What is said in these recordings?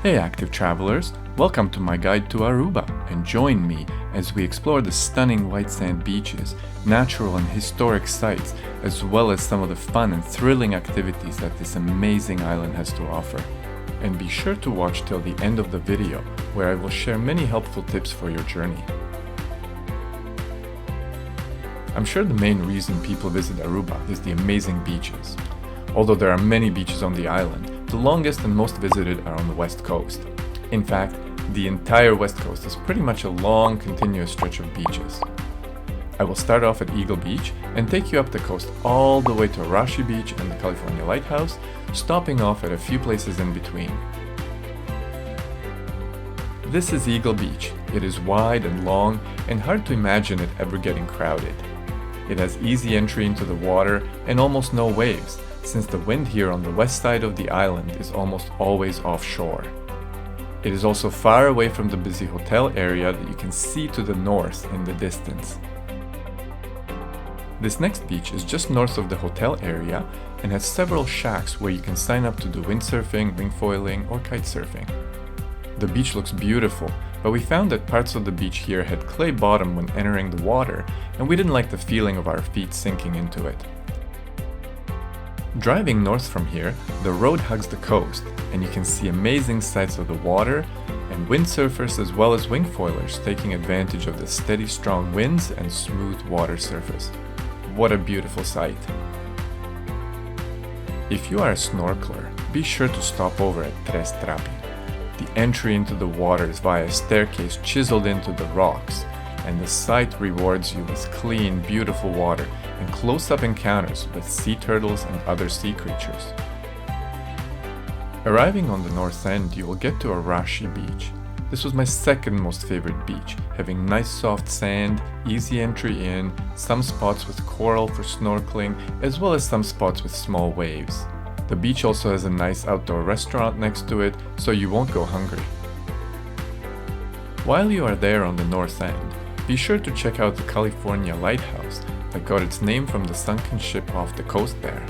Hey active travelers, welcome to my guide to Aruba and join me as we explore the stunning white sand beaches, natural and historic sites, as well as some of the fun and thrilling activities that this amazing island has to offer. And be sure to watch till the end of the video, where I will share many helpful tips for your journey. I'm sure the main reason people visit Aruba is the amazing beaches. Although there are many beaches on the island, the longest and most visited are on the west coast. In fact, the entire west coast is pretty much a long, continuous stretch of beaches. I will start off at Eagle Beach and take you up the coast all the way to Arashi Beach and the California Lighthouse, stopping off at a few places in between. This is Eagle Beach. It is wide and long and hard to imagine it ever getting crowded. It has easy entry into the water and almost no waves, since the wind here on the west side of the island is almost always offshore. It is also far away from the busy hotel area that you can see to the north in the distance. This next beach is just north of the hotel area and has several shacks where you can sign up to do windsurfing, wingfoiling, or kitesurfing. The beach looks beautiful, but we found that parts of the beach here had clay bottom when entering the water, and we didn't like the feeling of our feet sinking into it. Driving north from here, the road hugs the coast, and you can see amazing sights of the water and windsurfers as well as wingfoilers taking advantage of the steady strong winds and smooth water surface. What a beautiful sight! If you are a snorkeler, be sure to stop over at Trapi. The entry into the water is via a staircase chiseled into the rocks, and the site rewards you with clean, beautiful water and close-up encounters with sea turtles and other sea creatures. Arriving on the north end, you will get to Arashi Beach. This was my second most favorite beach, having nice soft sand, easy entry in, some spots with coral for snorkeling, as well as some spots with small waves. The beach also has a nice outdoor restaurant next to it, so you won't go hungry. While you are there on the north end, be sure to check out the California Lighthouse that got its name from the sunken ship off the coast there.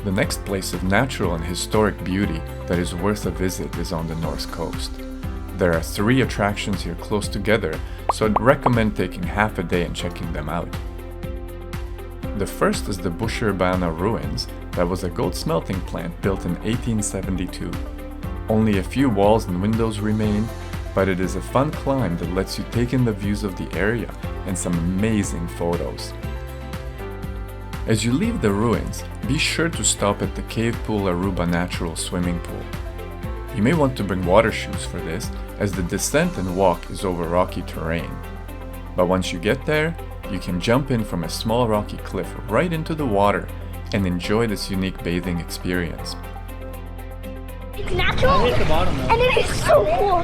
The next place of natural and historic beauty that is worth a visit is on the north coast. There are 3 attractions here close together, so I'd recommend taking half a day and checking them out. The first is the Bushiribana ruins that was a gold smelting plant built in 1872. Only a few walls and windows remain, but it is a fun climb that lets you take in the views of the area and some amazing photos. As you leave the ruins, be sure to stop at the Cave Pool Aruba Natural Swimming Pool. You may want to bring water shoes for this, as the descent and walk is over rocky terrain. But once you get there, you can jump in from a small rocky cliff right into the water and enjoy this unique bathing experience. It's natural, and it is so cool.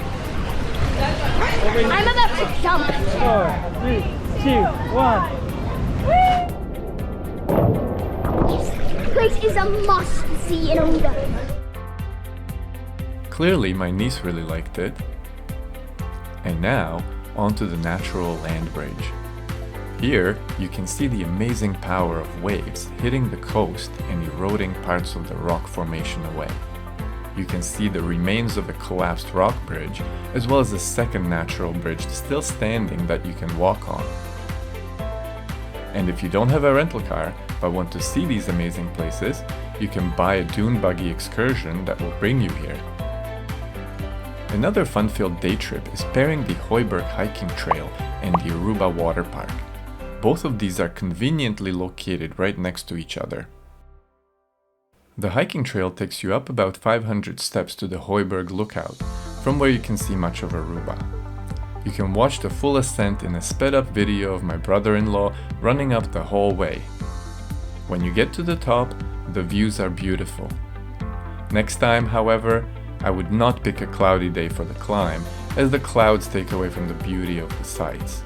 I'm about to jump. 4, 3, 2, 1. This place is a must-see in Aruba. Clearly, my niece really liked it. And now, onto the natural land bridge. Here, you can see the amazing power of waves hitting the coast and eroding parts of the rock formation away. You can see the remains of a collapsed rock bridge, as well as a second natural bridge still standing that you can walk on. And if you don't have a rental car, but want to see these amazing places, you can buy a dune buggy excursion that will bring you here. Another fun-filled day trip is pairing the Hooiberg hiking trail and the Aruba water park. Both of these are conveniently located right next to each other. The hiking trail takes you up about 500 steps to the Hooiberg lookout, from where you can see much of Aruba. You can watch the full ascent in a sped-up video of my brother-in-law running up the whole way. When you get to the top, the views are beautiful. Next time, however, I would not pick a cloudy day for the climb, as the clouds take away from the beauty of the sights.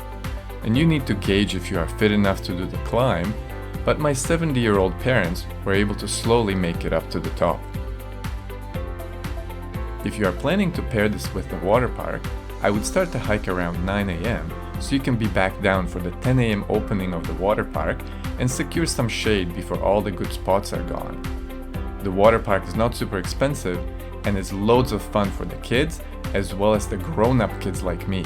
And you need to gauge if you are fit enough to do the climb, but my 70-year-old parents were able to slowly make it up to the top. If you are planning to pair this with the water park, I would start the hike around 9 AM so you can be back down for the 10 AM opening of the water park and secure some shade before all the good spots are gone. The water park is not super expensive and is loads of fun for the kids as well as the grown-up kids like me.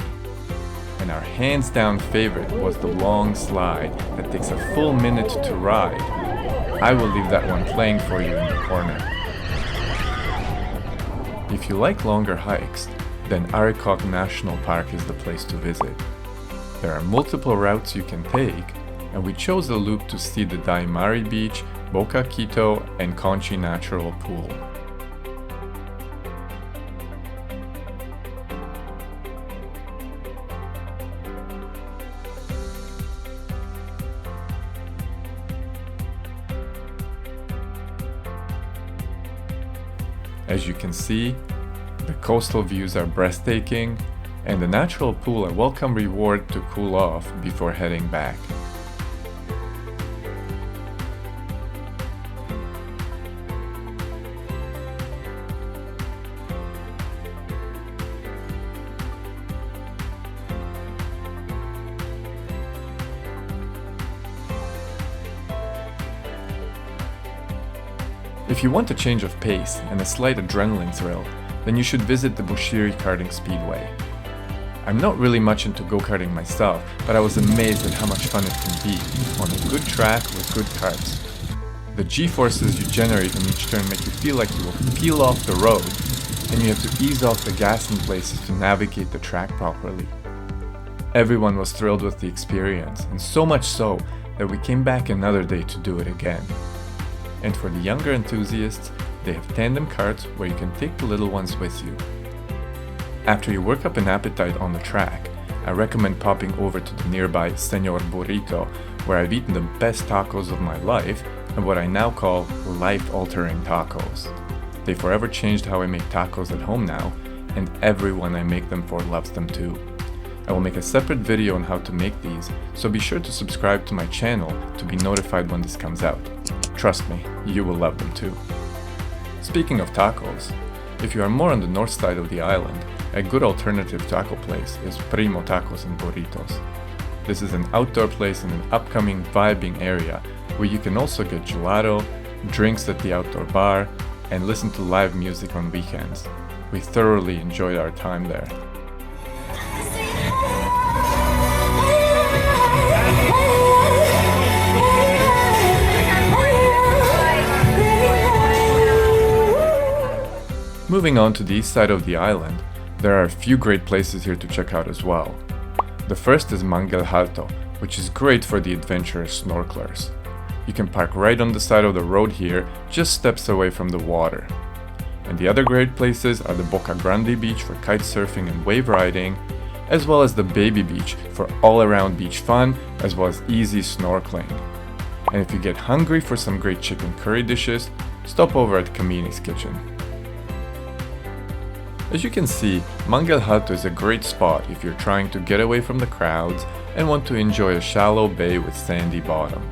And our hands down favorite was the long slide that takes a full minute to ride. I will leave that one playing for you in the corner. If you like longer hikes, then Arikok National Park is the place to visit. There are multiple routes you can take, and we chose the loop to see the Daimari beach, Boca, Keto, and Conchi natural pool. As you can see, the coastal views are breathtaking, and the natural pool a welcome reward to cool off before heading back. If you want a change of pace and a slight adrenaline thrill, then you should visit the Bushiri Karting Speedway. I'm not really much into go-karting myself, but I was amazed at how much fun it can be on a good track with good karts. The G-forces you generate in each turn make you feel like you will peel off the road, and you have to ease off the gas in places to navigate the track properly. Everyone was thrilled with the experience, and so much so that we came back another day to do it again. And for the younger enthusiasts, they have tandem carts where you can take the little ones with you. After you work up an appetite on the track, I recommend popping over to the nearby Senor Burrito, where I've eaten the best tacos of my life and what I now call life-altering tacos. They forever changed how I make tacos at home now, and everyone I make them for loves them too. I will make a separate video on how to make these, so be sure to subscribe to my channel to be notified when this comes out. Trust me, you will love them too. Speaking of tacos, if you are more on the north side of the island, a good alternative taco place is Primo Tacos and Burritos. This is an outdoor place in an upcoming vibing area where you can also get gelato, drinks at the outdoor bar, and listen to live music on weekends. We thoroughly enjoyed our time there. Moving on to the east side of the island, there are a few great places here to check out as well. The first is Mangel Halto, which is great for the adventurous snorkelers. You can park right on the side of the road here, just steps away from the water. And the other great places are the Boca Grandi beach for kitesurfing and wave riding, as well as the Baby beach for all-around beach fun, as well as easy snorkeling. And if you get hungry for some great chicken curry dishes, stop over at Kamini's kitchen. As you can see, Mangel Halto is a great spot if you're trying to get away from the crowds and want to enjoy a shallow bay with sandy bottom.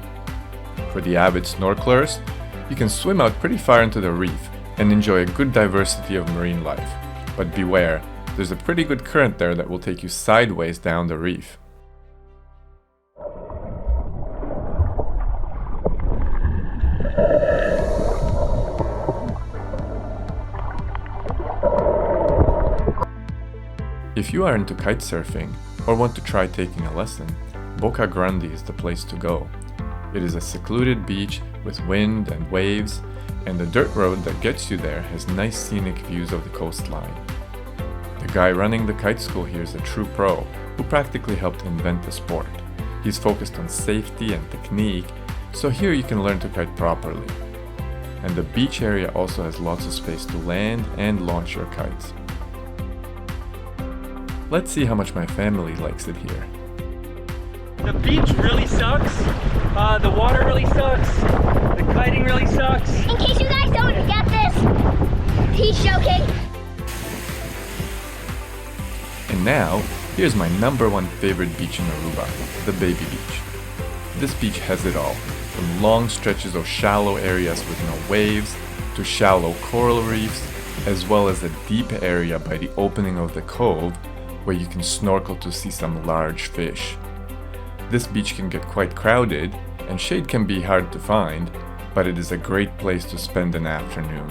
For the avid snorkelers, you can swim out pretty far into the reef and enjoy a good diversity of marine life. But beware, there's a pretty good current there that will take you sideways down the reef. If you are into kitesurfing or want to try taking a lesson, Boca Grandi is the place to go. It is a secluded beach with wind and waves, and the dirt road that gets you there has nice scenic views of the coastline. The guy running the kite school here is a true pro who practically helped invent the sport. He's focused on safety and technique, so here you can learn to kite properly. And the beach area also has lots of space to land and launch your kites. Let's see how much my family likes it here. The beach really sucks. The water really sucks. The kiting really sucks. In case you guys don't get this, he's joking. And now, here's my number one favorite beach in Aruba, the Baby Beach. This beach has it all, from long stretches of shallow areas with no waves, to shallow coral reefs, as well as a deep area by the opening of the cove, where you can snorkel to see some large fish. This beach can get quite crowded, and shade can be hard to find, but it is a great place to spend an afternoon.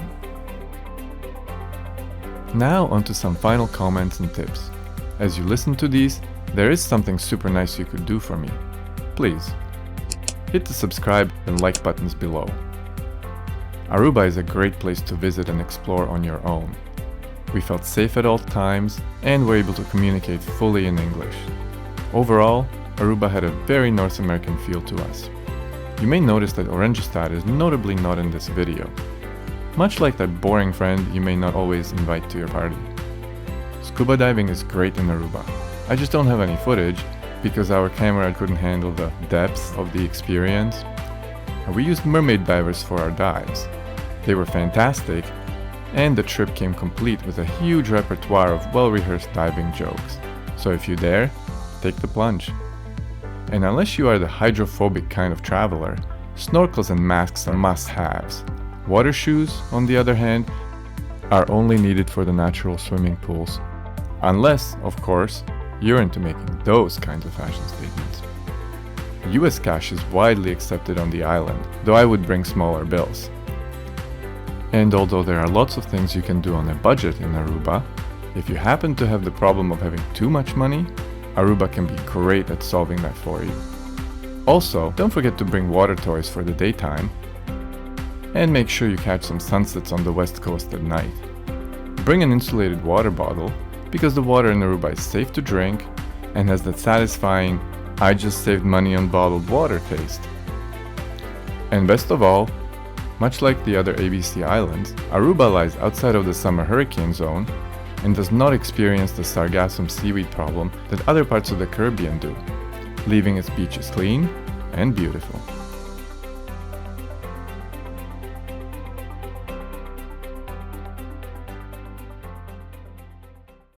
Now onto some final comments and tips. As you listen to these, there is something super nice you could do for me. Please, hit the subscribe and like buttons below. Aruba is a great place to visit and explore on your own. We felt safe at all times and were able to communicate fully in English. Overall, Aruba had a very North American feel to us. You may notice that Oranjestad is notably not in this video. Much like that boring friend you may not always invite to your party. Scuba diving is great in Aruba. I just don't have any footage because our camera couldn't handle the depths of the experience. We used mermaid divers for our dives. They were fantastic, and the trip came complete with a huge repertoire of well-rehearsed diving jokes. So if you dare, take the plunge. And unless you are the hydrophobic kind of traveler, snorkels and masks are must-haves. Water shoes, on the other hand, are only needed for the natural swimming pools. Unless, of course, you're into making those kinds of fashion statements. US cash is widely accepted on the island, though I would bring smaller bills. And although there are lots of things you can do on a budget in Aruba, if you happen to have the problem of having too much money, Aruba can be great at solving that for you. Also, don't forget to bring water toys for the daytime, and make sure you catch some sunsets on the west coast at night. Bring an insulated water bottle, because the water in Aruba is safe to drink and has that satisfying "I just saved money on bottled water" taste. And best of all, much like the other ABC islands, Aruba lies outside of the summer hurricane zone and does not experience the sargassum seaweed problem that other parts of the Caribbean do, leaving its beaches clean and beautiful.